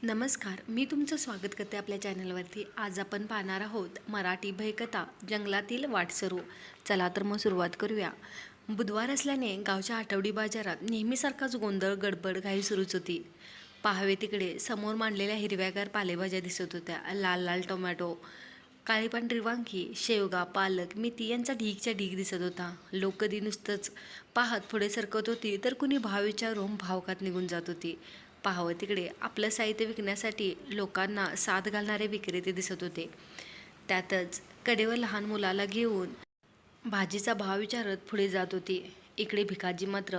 नमस्कार, मी तुमचं स्वागत करते आपल्या चॅनलवरती. आज आपण पाहणार आहोत मराठी भयकथा जंगलातील वाटसरू. चला तर मग सुरुवात करूया. बुधवार असल्याने गावच्या आठवडी बाजारात नेहमीसारखाच गोंधळ गडबड घाई सुरूच होती. पाहावे तिकडे समोर मांडलेल्या हिरव्यागार पालेभाज्या दिसत होत्या. लाल लाल टोमॅटो, काळी पांढरी वांगी, शेवगा, पालक, मेथी यांचा ढीगच्या ढीग दिसत होता. लोक कधी नुसतंच पाहत पुढे सरकत होती, तर कुणी भाव विचारून भावकात निघून जात होती. पाहावं तिकडे आपलं साहित्य विकण्यासाठी लोकांना साथ घालणारे विक्रेते दिसत होते. त्यातच कडेवर लहान मुलाला घेऊन भाजीचा भाव विचारत पुढे जात होती. इकडे भिकाजी मात्र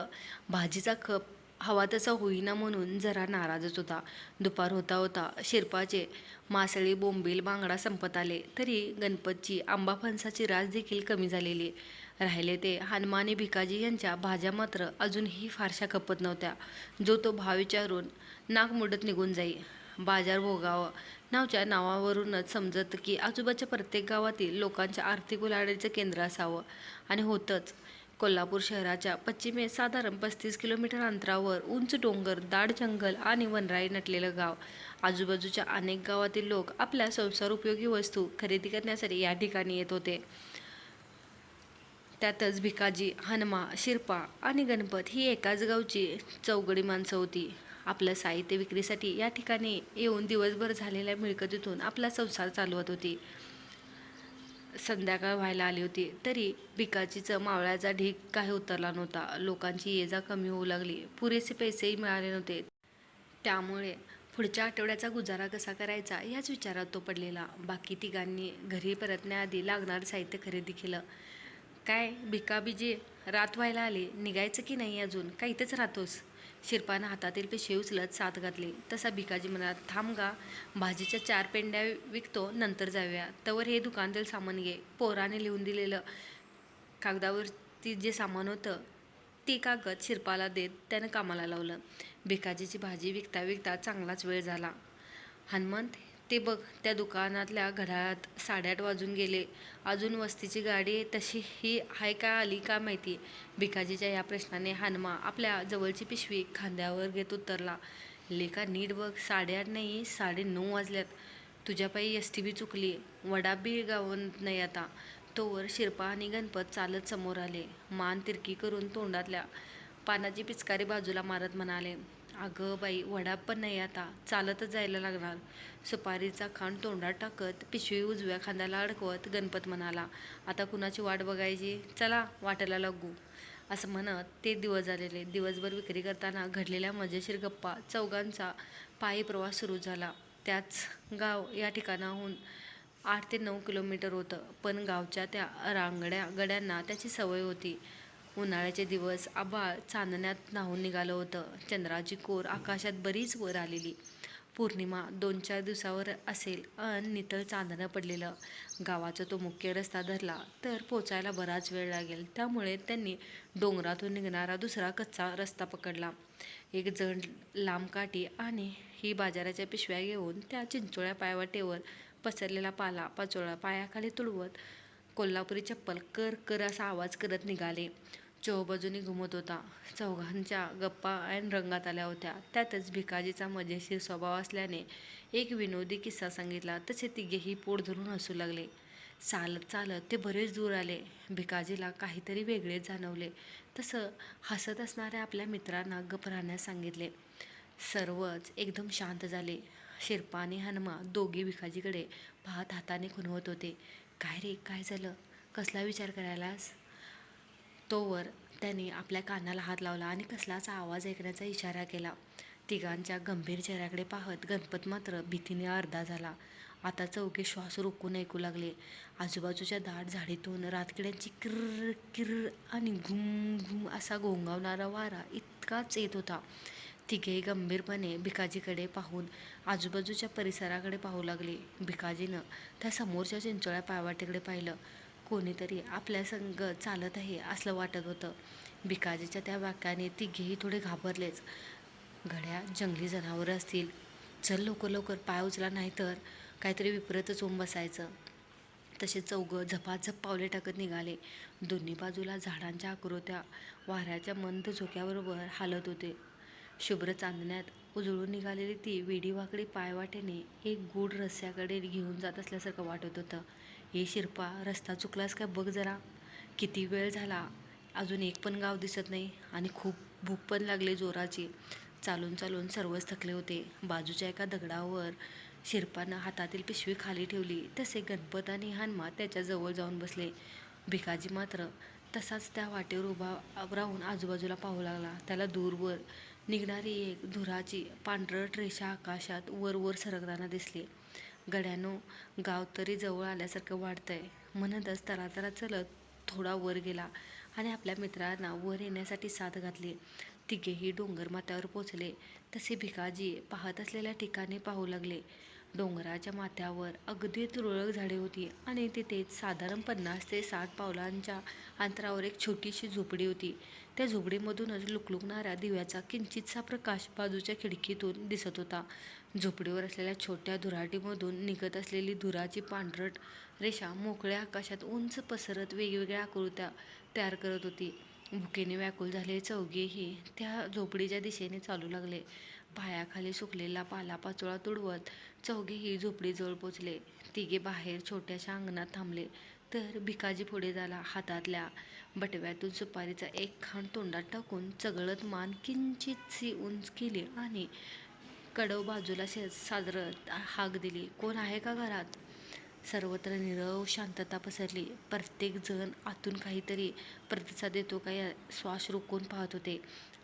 भाजीचा खप हवा तसा होईना म्हणून जरा नाराजच होता. दुपार होता होता शिरपाचे मासळी, बोंबील, बांगडा संपत आले, तरी गणपतची आंबा फणसाची रास देखील कमी झालेली. राहिले ते हनुमानी भिकाजी यांच्या भाज्या मात्र अजूनही फारशा खपत नव्हत्या. जो तो भाव विचारून नाक मुडत निघून जाई. बाजार भोगाव नावच्या नावावरूनच समजत की आजूबाजूच्या प्रत्येक गावातील लोकांच्या आर्थिक उलाढालीचं केंद्र असावं, आणि होतंच. कोल्हापूर शहराच्या पश्चिमेस साधारण 35 किलोमीटर अंतरावर उंच डोंगर, दाट जंगल आणि वनराई नटलेलं गाव. आजूबाजूच्या अनेक गावातील लोक आपल्या संसारोपयोगी वस्तू खरेदी करण्यासाठी या ठिकाणी येत होते. त्यातच भिकाजी, हनुमा, शिरपा आणि गणपत ही एकाच गावची चौघडी माणसं होती. आपलं साहित्य विक्रीसाठी या ठिकाणी येऊन दिवसभर झालेल्या मिळकतीतून आपला संसार चालवत होती. संध्याकाळ व्हायला आली होती, तरी भिकाजीचं मावळ्याचा ढीग काही उतरला नव्हता. लोकांची ये-जा कमी होऊ लागली. पुरेसे पैसेही मिळाले नव्हते. त्यामुळे पुढच्या आठवड्याचा गुजारा कसा करायचा याच विचारात तो पडलेला. बाकी तिघांनी घरी परतण्याआधी लागणारं साहित्य खरेदी केलं. काय भिकाबीजी, रात व्हायला आली, निघायचं की नाही अजून, का इथेच राहतोस? शिरपानं हातातील पिशवी उचलत साथ घातली. तसा भिकाजी म्हणाला, थांब गा, भाजीच्या 4 पेंड्या विकतो, नंतर जाऊया. तवर हे दुकानातील सामान घे. पोराने लिहून दिलेलं कागदावरती जे सामान होतं ते कागद शिरपाला देत त्यानं कामाला लावलं. भिकाजीची भाजी विकता विकता चांगलाच वेळ झाला. हनुमंत, ते बघ, त्या दुकानातल्या घड्याळात 8:30 वाजून गेले. अजून वस्तीची गाडी तशी ही आहे का आली का माहिती. भिकाजीच्या या प्रश्नाने हनुमा आपल्या जवळची पिशवी खांद्यावर घेत उत्तरला, लेका नीट बघ, 8:30 नाही 9:30 वाजल्यात. तुझ्या पायी एसटी बी चुकली, वडा बी गावत नाही आता. तोवर शिरपा आणि गणपत चालत समोर आले. मान तिरकी करून तोंडातल्या पानाची पिचकारी बाजूला मारत म्हणाले, अगं बाई, वडा पण नाही आता, चालतच जायला लागणार. सुपारीचा खांड तोंडात टाकत पिशवी उजव्या खांद्याला अडकवत गणपत म्हणाला, आता कुणाची वाट बघायची, चला वाटेला लागू. असं म्हणत ते दिवस झालेले. दिवसभर विक्री करताना घडलेल्या मजेशीर गप्पा, चौघांचा पायी प्रवास सुरू झाला. त्याच गाव या ठिकाणाहून 8 ते 9 किलोमीटर होतं, पण गावच्या त्या रांगड्या गड्यांना त्याची सवय होती. उन्हाळ्याचे दिवस. आभाळ चांदण्यात न्हाऊन निघालं होतं. चंद्राची कोर आकाशात बरीच वर आलेली. पौर्णिमा 2-4 दिवसावर असेल अन नितळ चांदणं पडलेलं. गावाचा तो मुख्य रस्ता धरला तर पोचायला बराच वेळ लागेल. त्यामुळे त्यांनी डोंगरातून निघणारा दुसरा कच्चा रस्ता पकडला. एक जड लांब काठी आणि ही बाजाराच्या पिशव्या घेऊन त्या चिंचोळ्या पायवाटेवर पसरलेला पाला पाचोळा पायाखाली तुडवत कोल्हापुरी चप्पल कर कर असा आवाज करत निघाले. चोहोबाजूंनी घुमत होता. चौघांच्या गप्पा ऐन रंगात आल्या होत्या. त्यातच भिकाजीचा मजेशीर स्वभाव असल्याने एक विनोदी किस्सा सांगितला. तसे तिघेही पोट धरून हसू लागले. चालत चालत ते बरेच दूर आले. भिकाजीला काहीतरी वेगळेच जाणवले. तसं हसत असणाऱ्या आपल्या मित्रांना गप्प राहण्यास सांगितले. सर्वच एकदम शांत झाले. शिरपा आणि हनुमा दोघे भिकाजीकडे पाहत हाताने खुणवत होते. काय रे, काय झालं, कसला विचार करायलास? तोवर त्याने आपल्या कानाला हात लावला आणि कसलाचा आवाज ऐकण्याचा इशारा केला. तिघांच्या गंभीर चेहऱ्याकडे पाहत गणपत मात्र भीतीने अर्धा झाला. आता चौघे श्वास रोखून ऐकू लागले. आजूबाजूच्या दाट झाडीतून रातकिड्यांची किर्र किर्र आणि घुम घुम असा घोंघावणारा वारा इतकाच येत होता. तिघेही गंभीरपणे भिकाजीकडे पाहून आजूबाजूच्या परिसराकडे पाहू लागले. भिकाजीनं त्या समोरच्या चिंचोळ्या पायवाटेकडे पाहिलं. कोणीतरी आपल्या संग चालत आहे असलं वाटत होतं. भिकाजीच्या त्या वाक्याने तिघेही थोडे घाबरलेच. घड्या जंगली जनावरं असतील, चल लवकर लवकर, पाय उचला नाही तर काहीतरी विपरीतच होऊन बसायचं. तसे चौघं झपाझप पावले टाकत निघाले. दोन्ही बाजूला झाडांच्या आकृत्या वाऱ्याच्या मंद झोक्याबरोबर हालत होते. शुभ्र चांदण्यात उजळून निघालेली ती वेडीवाकडी पायवाटेने एक गूढ रस्त्याकडे घेऊन जात असल्यासारखं वाटत होतं. "ए शिरपा, रस्ता चुकलास काय बघ जरा. किती वेळ झाला, अजून एक पण गाव दिसत नाही आणि खूप भूक पण लागली जोराची." चालून चालून सर्वच थकले होते. बाजूच्या एका दगडावर शिरपानं हातातील पिशवी खाली ठेवली तसे गणपत आणि हनुमा त्याच्याजवळ जाऊन बसले. भिकाजी मात्र तसाच त्या वाटेवर उभा राहून आजूबाजूला पाहू लागला. त्याला दूरवर निघणारी एक धुराची पांढरट रेषा आकाशात वर सरकताना दिसली. "गड्यानो, गाव तरी जवळ आल्यासारखं वाटतंय," म्हणतच तरातरा चलत थोडा वर गेला आणि आपल्या मित्रांना वर येण्यासाठी साथ घातली. तिघेही डोंगरमाथ्यावर पोचले तसे भिकाजी पाहत असलेल्या ठिकाणी पाहू लागले. डोंगराच्या माथ्यावर अगदी तुरळक झाडे होती आणि तिथेच साधारण 50 ते 60 पावलांच्या अंतरावर एक छोटीशी झोपडी होती. त्या झोपडीमधूनच लुकलुकणाऱ्या दिव्याचा किंचितसा प्रकाश बाजूच्या खिडकीतून दिसत होता. झोपडीवर असलेल्या छोट्या धुराटीमधून निघत असलेली धुराची पांढरट रेषा मोकळ्या आकाशात उंच पसरत वेगवेगळ्या आकृत्या तयार करत होती. भुकेने व्याकुळ झालेले चौघेही त्या झोपडीच्या दिशेने चालू लागले. पायाखाली सुकलेला पालापाचोळा तुडवत चौघेही झोपडीजवळ पोचले. तिघे बाहेर छोट्याशा अंगणात थांबले तर भिकाजी पुढे झाला. हातातल्या बटव्यातून सुपारीचा एक खांड तोंडात टाकून चघळत मान किंचितशी उंच केली आणि कडव बाजूला साजरत हाक दिली, "कोण आहे का घरात?" सर्वत्र नीरव शांतता पसरली. प्रत्येक जण आतून काहीतरी प्रतिसाद देतो का या श्वास रोखून पाहत होते,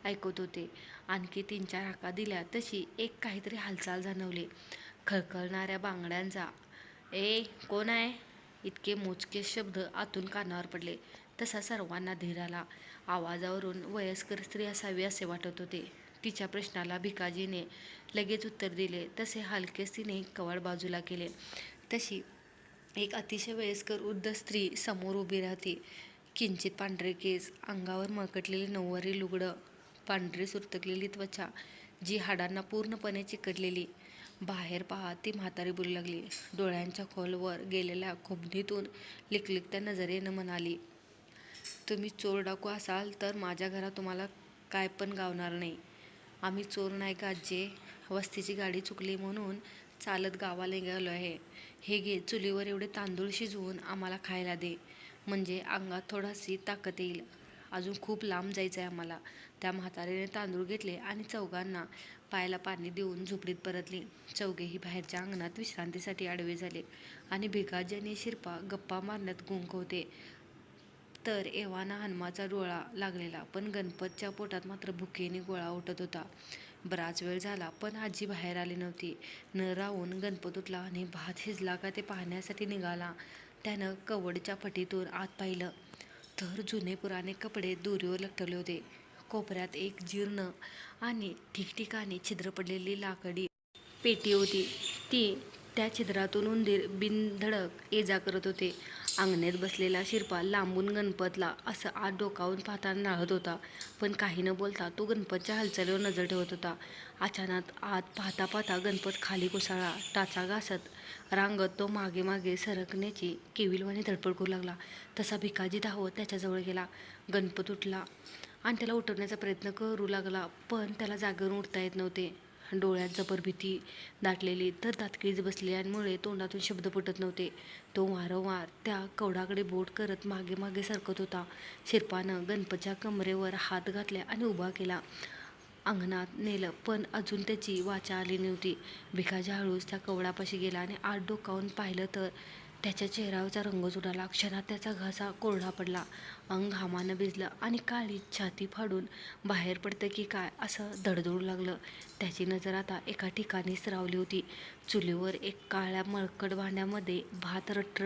ऐकत होते. आणखी 3-4 हाका दिल्या तशी एक काहीतरी हालचाल जाणवली. खळखळणाऱ्या बांगड्यांचा "ए, कोण आहे?" इतके मोजके शब्द आतून कानावर पडले. तसा सर्वांना धीर आला. आवाजावरून वयस्कर स्त्री असावी असे वाटत होते. तिच्या प्रश्नाला भिकाजीने लगेच उत्तर दिले तसे हलकेच तिने कवाड बाजूला केले. तशी एक अतिशय वयस्कर वृद्ध स्त्री समोर उभी राहती. किंचित पांढरे केस, अंगावर मळकटलेले नऊवारी लुगडं, पांढरी सुरतकलेली त्वचा जी हाडांना पूर्णपणे चिकटलेली. बाहेर पाहत ती म्हातारी बोलू लागली. डोळ्यांच्या खोलवर गेलेल्या खुबनीतून लिकलिकत्या नजरेनं म्हणाली, "तुम्ही चोर डाकू असाल तर माझ्या घरात तुम्हाला काय पण गावणार नाही. आम्ही चोर नाही का आज्जे? वस्तीची गाडी चुकली म्हणून चालत गावाला निघालो आहे. हे घे, चुलीवर एवढे तांदूळ शिजवून आम्हाला खायला दे, म्हणजे अंगात थोडीशी ताकद येईल. अजून खूप लांब जायचं आहे आम्हाला." त्या म्हातारीने तांदूळ घेतले आणि चौघांना पायाला पाणी देऊन झोपडीत परतली. चौघेही बाहेरच्या अंगणात विश्रांतीसाठी आडवे झाले आणि भिकाजी आणि शिरपा गप्पा मारण्यात गुंग होते. तर एव्हाना हनुमाचा डोळा लागलेला, पण गणपतच्या पोटात मात्र भुकेने गोळा उठत होता. बराच वेळ झाला पण आजी बाहेर आली नव्हती. न राहून गणपत उठला आणि भात शिजला का ते पाहण्यासाठी निघाला. त्यानं कवडच्या फटीतून आत पाहिलं तर जुने पुराणे कपडे दोरीवर लटकवले होते. कोपऱ्यात एक जीर्ण आणि ठिकठिकाणी छिद्र पडलेली लाकडी पेटी होती. त्या छिद्रातून उंदीर बिनधडक ये जा करत होते. अंगणेत बसलेला शिरपा लांबून गणपतला असं आत डोकावून पाहताना नाळत होता, पण काही न बोलता तो गणपतच्या हालचालीवर नजर ठेवत होता. अचानक आत पाहता पाहता गणपत खाली कोसळला. टाचा घासत रांगत तो मागे मागे सरकण्याची केविलवाणी धडपड करू लागला. तसा भिकाजी धावत त्याच्याजवळ गेला. गणपत उठला आणि त्याला उठवण्याचा प्रयत्न करू लागला, पण त्याला जागेवरून उठता येत नव्हते. डोळ्यात जबर भीती दाटलेली तर दातकिळीच बसल्यामुळे तोंडातून शब्द फुटत नव्हते. तो वारंवार त्या कवडाकडे बोट करत मागे मागे सरकत होता. शिरपानं गणपतच्या कमरेवर हात घातले आणि उभा केला. अंगणात नेलं पण अजून त्याची वाचा आली नव्हती. भिकाजी हळूच त्या कवडापाशी गेला आणि आत डोकावून पाहिलं तर त्याच्या चेहऱ्यावरचा रंगच उडाला. क्षणात त्याचा घसा कोरडा पडला. अंग घामानं भिजलं आणि काळी छाती फाडून बाहेर पडतं की काय असं धडधडू लागलं. त्याची नजर आता एका ठिकाणी स्थिरावली होती. चुलीवर एक काळ्या मळकट भांड्यामध्ये भात रट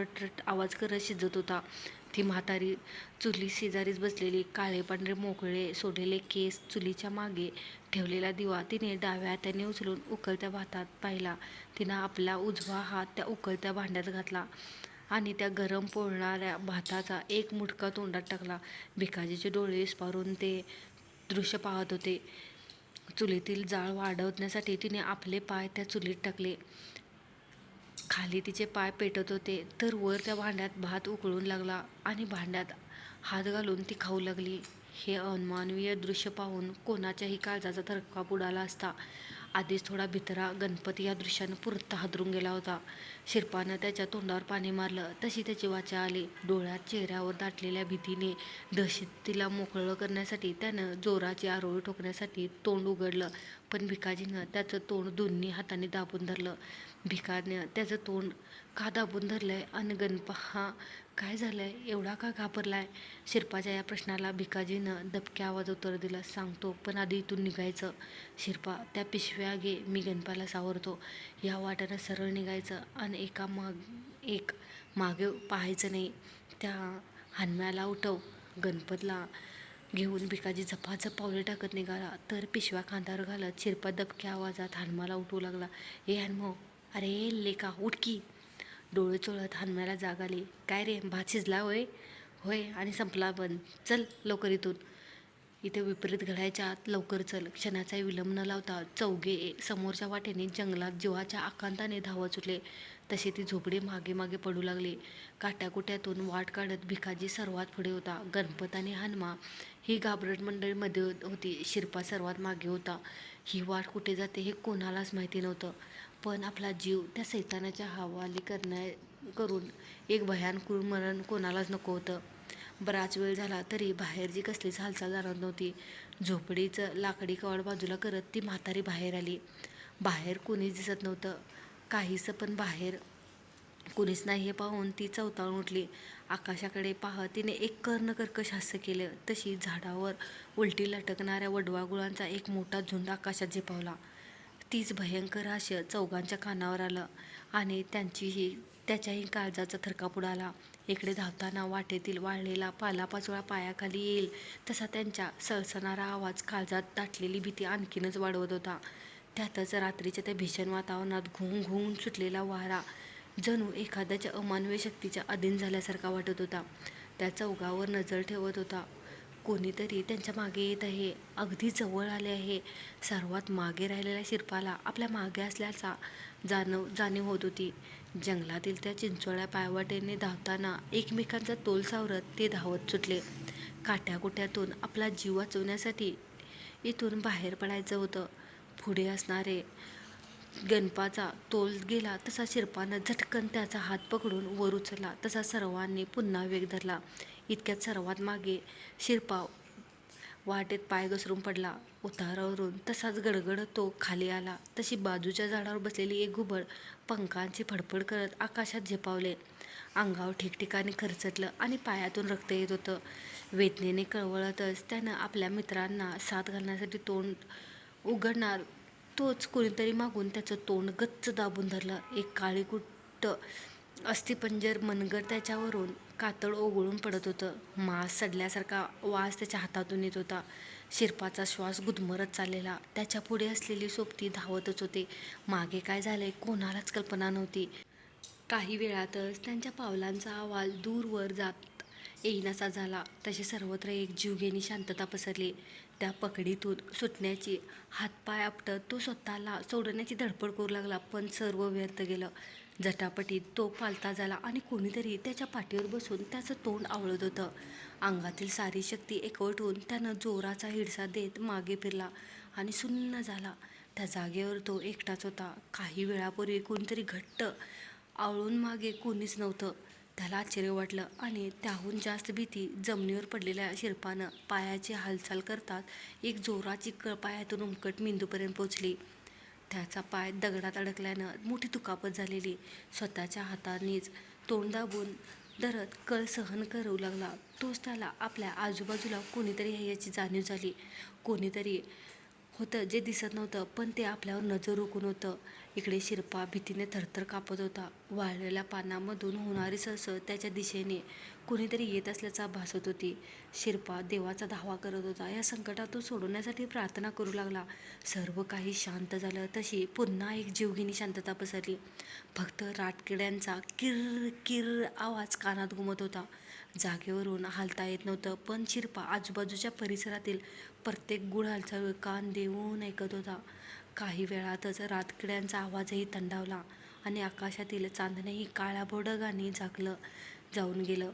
आवाज करत शिजत होता. ती म्हातारी चुली शेजारीच बसलेली. काळे पांढरे मोकळे सोडलेले केस, चुलीच्या मागे ठेवलेला दिवा तिने डाव्या हाताने उचलून उकळत्या भातात पाहिला. तिनं आपला उजवा हात त्या उकळत्या भांड्यात घातला आणि त्या गरम पोळणाऱ्या भाताचा एक मुटका तोंडात टाकला. भिकाजीचे डोळे विस्फारून ते दृश्य पाहत होते. चुलीतील जाळ वाढवण्यासाठी तिने आपले पाय त्या चुलीत टाकले. खाली तिचे पाय पेटत होते तर वर त्या भांड्यात भात उकळून लागला आणि भांड्यात हात घालून ती खाऊ लागली. हे अमानवीय दृश्य पाहून कोणाच्याही काळजाचा थरकाप उडाला असता. आधीच थोडा भितरा गणपती या दृश्यानं पुरता हादरून गेला होता. शिरपानं त्याच्या तोंडावर पाणी मारलं तशी त्याची वाचा आली. डोळ्यात चेहऱ्यावर दाटलेल्या भीतीने दहशतीला मोकळं करण्यासाठी त्यानं जोराची आरोळी ठोकण्यासाठी तोंड उघडलं, पण भिकाजीनं त्याचं तोंड दोन्ही हाताने दाबून धरलं. भिकानं त्याचं तोंड का दाबून धरलंय आणि गणपा हा काय झालंय, एवढा का घाबरलाय? शिरपाच्या या प्रश्नाला भिकाजीनं दबक्या आवाज उत्तर दिलं, सांगतो, पण आधी इथून निघायचं. शिरपा, त्या पिशव्या घे, मी गणपाला सावरतो. या वाट्यानं सरळ निघायचं आणि एक मागे पाहायचं नाही. त्या हानम्याला उठव. गणपतला घेऊन भिकाजी झपाझप पावले टाकत निघाला, तर पिशव्या खांद्यावर घालत शिरपा दबक्या आवाजात हानमाला उठवू लागला. ए हानमो, अरे लेका उठ की. डोळे चोळत हानम्याला जाग आली. काय रे, भात शिजला होय? होय, आणि संपला पण. चल लवकर इथून. इथे विपरीत घडायच्या आत लवकर चल. क्षणाचाही विलंब न लावता चौघे समोरच्या वाटेने जंगलात जीवाच्या आकांताने धावत सुटले. तशी ती झोपडी मागे मागे पडू लागली. काट्याकुट्यातून वाट काढत भिकाजी सर्वात पुढे होता. गणपत आणि हनुमा ही घाबरट मंडळी मध्ये होती. शिरपा सर्वात मागे होता. ही वाट कुठे जाते हे कोणालाच माहिती नव्हतं, पण आपला जीव त्या सैतानाच्या हवाली करून एक भयानक मरण कोणालाच नको होतं. बराच वेळ झाला तरी बाहेरची कसलीच हालचाल जाणवत नव्हती. झोपडीचं लाकडी कवाड बाजूला करत ती म्हातारी बाहेर आली. बाहेर कोणीच दिसत नव्हतं, काहीसं, पण बाहेर कोणीच नाही हे पाहून ती चवताळून उठली. आकाशाकडे पाहत तिने एक कर्णकर्कश हास्य केलं. तशी झाडावर उलटी लटकणाऱ्या वडवागुळांचा एक मोठा झुंड आकाशात झेपावला. तीच भयंकर हास्य चौघांच्या कानावर आलं आणि त्याच्याही काळजाचा थरकाप उडाला. इकडे धावताना वाटेतील वाळलेला पालापाचोळा पायाखाली येईल तसा त्यांच्या सळसणारा आवाज काळजात दाटलेली भीती आणखीनच वाढवत होता. त्यातच रात्रीच्या त्या भीषण वातावरणात घुंग घुंग सुटलेला वारा जणू एखाद्याच्या अमानवीय शक्तीच्या अधीन झाल्यासारखा वाटत होता. त्या चौघावर नजर ठेवत होता. कोणीतरी त्यांच्या मागे येत आहे, अगदी जवळ आले आहे. सर्वात मागे राहिलेल्या शिरपाला आपल्या मागे असल्याचा जाणीव होत होती. जंगलातील त्या चिंचोळ्या पायवाटेने धावताना एकमेकांचा तोल सावरत ते धावत सुटले. काट्याकुट्यातून आपला जीव वाचवण्यासाठी इथून बाहेर पडायचं होतं. पुढे असणारे गणपाचा तोल गेला तसा शिरपानं झटकन त्याचा हात पकडून वर उचलला. तसा सर्वांनी पुन्हा वेग धरला. इतक्यात सर्वात मागे शिरपा वाटेत पाय घसरून पडला. उतारावरून तसाच गडगडत तो खाली आला. तशी बाजूच्या झाडावर बसलेली एक घुबड पंखांची फडफड करत आकाशात झेपावले. अंगावर ठिकठिकाणी खरचटलं आणि पायातून रक्त येत होतं. वेदनेने कळवळतच त्यानं आपल्या मित्रांना साथ घालण्यासाठी तोंड उघडणार तोच कोणीतरी मागून त्याचं तोंड गच्च दाबून धरलं. एक काळीकुट्ट अस्थिपंजर मनगट त्याच्यावरून कातळ ओघळून पडत होतं. मांस सडल्यासारखा वास त्याच्या हातातून येत होता. शिरपाचा श्वास गुदमरत चाललेला. त्याच्या पुढे असलेली सोबती धावतच होते. मागे काय झालंय कोणालाच कल्पना नव्हती. काही वेळातच त्यांच्या पावलांचा आवाज दूरवर जात येईनासा झाला. तशी सर्वत्र एक जीवघेणी शांतता पसरली. त्या पकडीतून सुटण्याची हातपाय आपटत तो स्वतःला सोडण्याची धडपड करू लागला, पण सर्व व्यर्थ गेलं. झटापटीत तो पालथा झाला आणि कोणीतरी त्याच्या पाठीवर बसून त्याचं तोंड आवळत होतं. अंगातील सारी शक्ती एकवटून त्यानं जोराचा हिडसा देत मागे फिरला आणि सुन्न झाला. त्या जागेवर तो एकटाच होता. काही वेळापूर्वी कोणीतरी घट्ट आवळून मागे कोणीच नव्हतं. त्याला आश्चर्य वाटलं आणि त्याहून जास्त भीती जमिनीवर पडलेल्या शिरपानं पायाची हालचाल करताच एक जोराची कळ पायातून उमकट मेंदूपर्यंत पोचली. त्याचा पाय दगडात अडकल्यानं मोठी दुखापत झालेली. स्वतःच्या हातानेच तोंड दाबून धरत कळ सहन करू लागला. तोच त्याला आपल्या आजूबाजूला कोणीतरी आहे याची जाणीव झाली. कोणीतरी होतं जे दिसत नव्हतं, पण ते आपल्यावर नजर रोखून होतं. इकडे शिरपा भीतीने थरथर कापत होता. वाळलेल्या पानामधून होणारी सळसळ त्याच्या दिशेने कोणीतरी येत असल्याचा भास होत होती. शिरपा देवाचा धावा करत होता. या संकटातून सोडवण्यासाठी प्रार्थना करू लागला. सर्व काही शांत झालं. तशी पुन्हा एक जीवघेणी शांतता पसरली. फक्त रातकिड्यांचा किर्र किर्र आवाज कानात घुमत होता. जागेवरून हालता येत नव्हतं, पण शिरपा आजूबाजूच्या परिसरातील प्रत्येक गूढ हालचाल कान देऊन ऐकत होता. काही वेळातच रातकिड्यांचा आवाजही थंडावला आणि आकाशातील चांदणेही काळ्याभोर ढगांनी झाकलं जाऊन गेलं.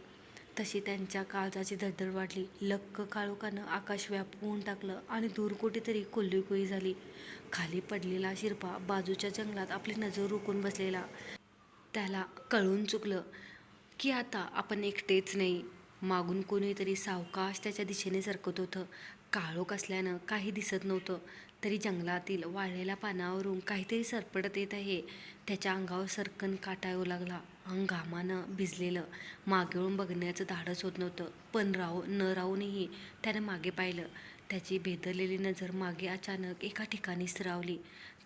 तशी त्यांच्या काळजाची धडधड वाढली. लख्ख काळोखानं आकाश व्यापून टाकलं आणि दूर कुठेतरी कोल्हीकोळी झाली. खाली पडलेला शिरपा बाजूच्या जंगलात आपली नजर रोखून बसलेला. त्याला कळून चुकलं की आता आपण एकटेच नाही. मागून कोणीतरी सावकाश त्याच्या दिशेने सरकत होतं. काळोख असल्यानं काही दिसत नव्हतं, तरी जंगलातील वाळलेल्या पानावरून काहीतरी सरपटत येत आहे. त्याच्या अंगावर सरकन काटा येऊ लागला. अंग घामानं भिजलेलं. मागे वळून बघण्याचं धाडस होत नव्हतं, पण राहूनही त्यानं मागे पाहिलं. त्याची भेदरलेली नजर मागे अचानक एका ठिकाणी स्थिरावली.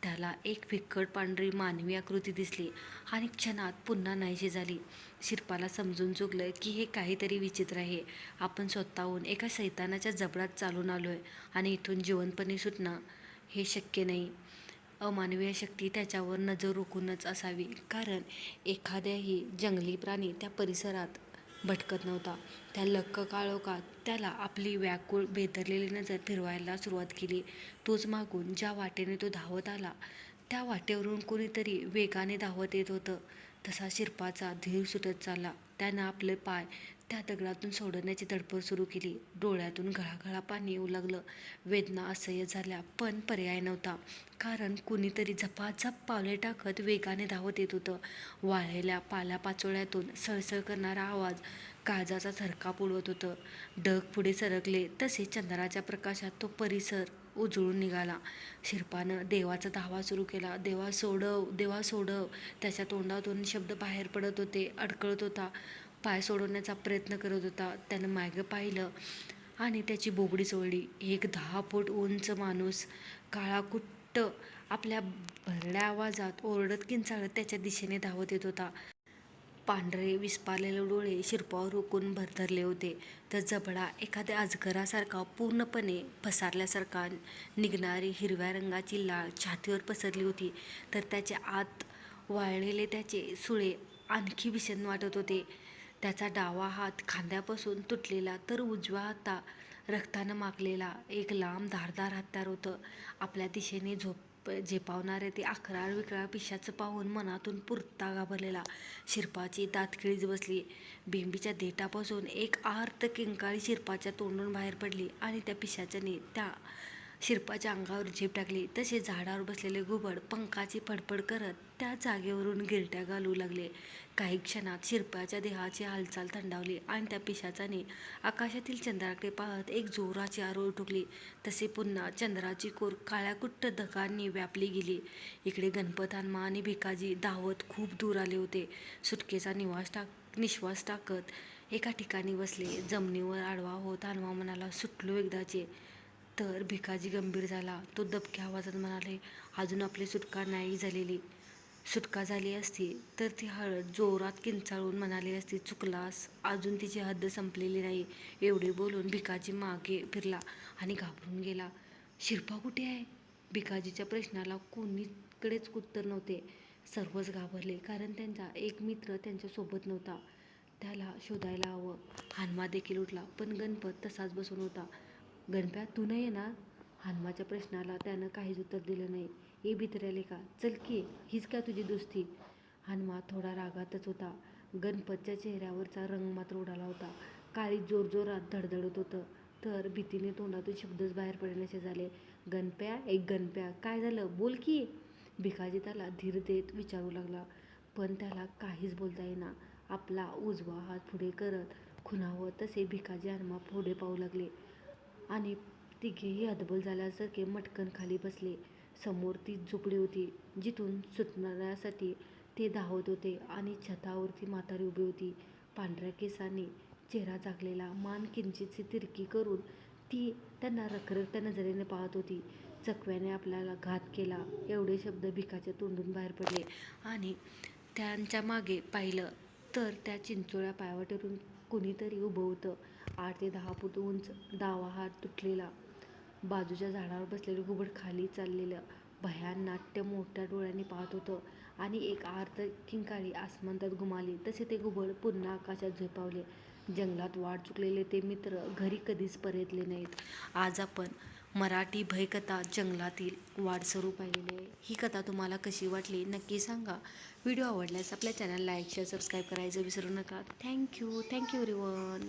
त्याला एक फिक्कट पांढरी मानवी आकृती दिसली आणि क्षणात पुन्हा नाहीशी झाली. शिरपाला समजून चुकलं की हे काहीतरी विचित्र आहे. आपण स्वतःहून एका शैतानाच्या जबड्यात चालून आलोय आणि इथून जिवंतपणे सुटणं हे शक्य नाही. अमानवीय शक्ती त्याच्यावर नजर रोखूनच असावी, कारण एखाद्याही जंगली प्राणी त्या परिसरात भटकत नव्हता. त्या लख्ख काळोखात त्याला आपली व्याकुळ भेदरलेली नजर फिरवायला सुरुवात केली. तोच मागून ज्या वाटेने तो धावत आला त्या वाटेवरून कोणीतरी वेगाने धावत येत होतं. तसा शिरपाचा धीर सुटत चालला. त्यानं आपले पाय त्या दगडातून सोडण्याची धडपड सुरू केली. डोळ्यातून घळाघळा पाणी येऊ लागलं. वेदना असह्य झाल्या, पण पर्याय नव्हता, कारण कुणीतरी झपाझप पावले टाकत वेगाने धावत येत होतं. वाळलेल्या पाल्यापाचोळ्यातून सळसळ करणारा आवाज काळजाचा थरकाप उडवत होतं. ढग पुढे सरकले तसे चंद्राच्या प्रकाशात तो परिसर उजळून निघाला. शिरपानं देवाचा धावा सुरू केला. देवा सोडव, देवा सोडव. त्याच्या तोंडातून शब्द बाहेर पडत होते, अडकळत होता. पाय सोडवण्याचा प्रयत्न करत होता. त्यानं मागं पाहिलं आणि त्याची बोबडी चोळली. एक 10 फूट उंच माणूस काळाकुट्ट आपल्या भरड्या आवाजात ओरडत किंचाळत त्याच्या दिशेने धावत येत होता. पांढरे विस्पारलेले डोळे शिरपावर रोखून धरले होते, तर जबडा एखाद्या अजगरासारखा पूर्णपणे पसरल्यासारखा. निघणारी हिरव्या रंगाची लाळ छातीवर पसरली होती, तर त्याच्या आत वाळलेले त्याचे सुळे आणखी भीषण वाटत होते. त्याचा डावा हात खांद्यापासून तुटलेला, तर उजव्या हातात रक्तानं माखलेला एक लांब धारदार हत्यार होतं. आपल्या दिशेने झेपावणारे ते अकराळ विकराळ पिशाच पाहून मनातून पुरता घाबरलेला शिरपाची दातखिळीच बसली. बेंबीच्या देठापासून एक आर्त किंकाळी शिरपाच्या तोंडून बाहेर पडली आणि त्या पिशाचाने त्या शिरपाच्या अंगावर झेप टाकली. तसे झाडावर बसलेले घुबड पंखाची फडफड करत त्या जागेवरून गिरट्या घालू लागले. काही क्षणात शिरपाच्या देहाची हालचाल थंडावली आणि त्या पिशाचाने आकाशातील चंद्राकडे पाहत एक जोराची आरोळ ठोकली. तसे पुन्हा चंद्राची कोर काळ्याकुट्ट ढगांनी व्यापली गेली. इकडे गणपत, हनुमा आणि भिकाजी धावत खूप दूर आले होते. सुटकेचा निश्वास टाकत एका ठिकाणी बसले. जमिनीवर आडवा होत हनुमा म्हणाला, सुटलो एकदाचे. तर भिकाजी गंभीर झाला. तो दबक्या आवाजात म्हणाले, अजून आपली सुटका नाही झालेली. सुटका झाली असती तर ती हळद जोरात किंचाळून म्हणाली असती, चुकलास, अजून तिची हद्द संपलेली नाही. एवढे बोलून भिकाजी मागे फिरला आणि घाबरून गेला. शिरपा कुठे आहे? भिकाजीच्या प्रश्नाला कोणीकडेच उत्तर नव्हते. सर्वच घाबरले, कारण त्यांचा एक मित्र त्यांच्यासोबत नव्हता. त्याला शोधायला हवं. हनुमा देखील उठला, पण गणपत तसाच बसून होता. गणप्या, तू नाही येणार? हनुमाच्या प्रश्नाला त्यानं काहीच उत्तर दिलं नाही. ए भित्र्या लेका, चल की, हीच का तुझी दोस्ती? हनुमा थोडा रागातच होता. गणपतच्या चेहऱ्यावरचा रंग मात्र उडाला होता. काळीज जोरजोरात धडधडत होतं, तर भीतीने तोंडातून शब्दच बाहेर पडण्याचे झाले. गणप्या, एक गणप्या, काय झालं? बोल की. भिकाजी त्याला धीर देत विचारू लागला, पण त्याला काहीच बोलता येईना. आपला उजवा हात पुढे करत खुणावत तसे भिकाजी हनुमा पुढे पाहू लागले आणि तिघेही हतबल झाल्यासारखे मटकन खाली बसले. समोर ती झोपडी होती, जिथून सुटण्यासाठी ते धावत होते आणि छतावरती म्हातारी उभी होती. पांढऱ्या केसांनी चेहरा झाकलेला, मान किंचितशी तिरकी करून ती त्यांना रखरखत्या नजरेने पाहत होती. चकव्याने आपल्याला घात केला, एवढे शब्द भिकाच्या तोंडून बाहेर पडले आणि त्यांच्या मागे पाहिलं तर त्या चिंचोळ्या पायवाटेवरून कुणीतरी उभं होतं. 8 ते 10 फूट उंच, डावा हात तुटलेला. बाजूच्या झाडावर बसलेलं घुबड खाली चाललेलं भयान नाट्य मोठ्या डोळ्यांनी पाहत होतं आणि एक आर्त किंकाळी आसमंतात घुमाली. तसे ते घुबड पुन्हा आकाशात झेपावले. जंगलात वाट चुकलेले ते मित्र घरी कधीच परतले नाहीत. आज आपण मराठी भयकथा जंगलातील वाटसरू पाहिलेली आहे. ही कथा तुम्हाला कशी वाटली नक्की सांगा. व्हिडिओ आवडल्यास आपल्या चॅनल लाईक शेअर सबस्क्राईब करायचं विसरू नका. Thank you everyone.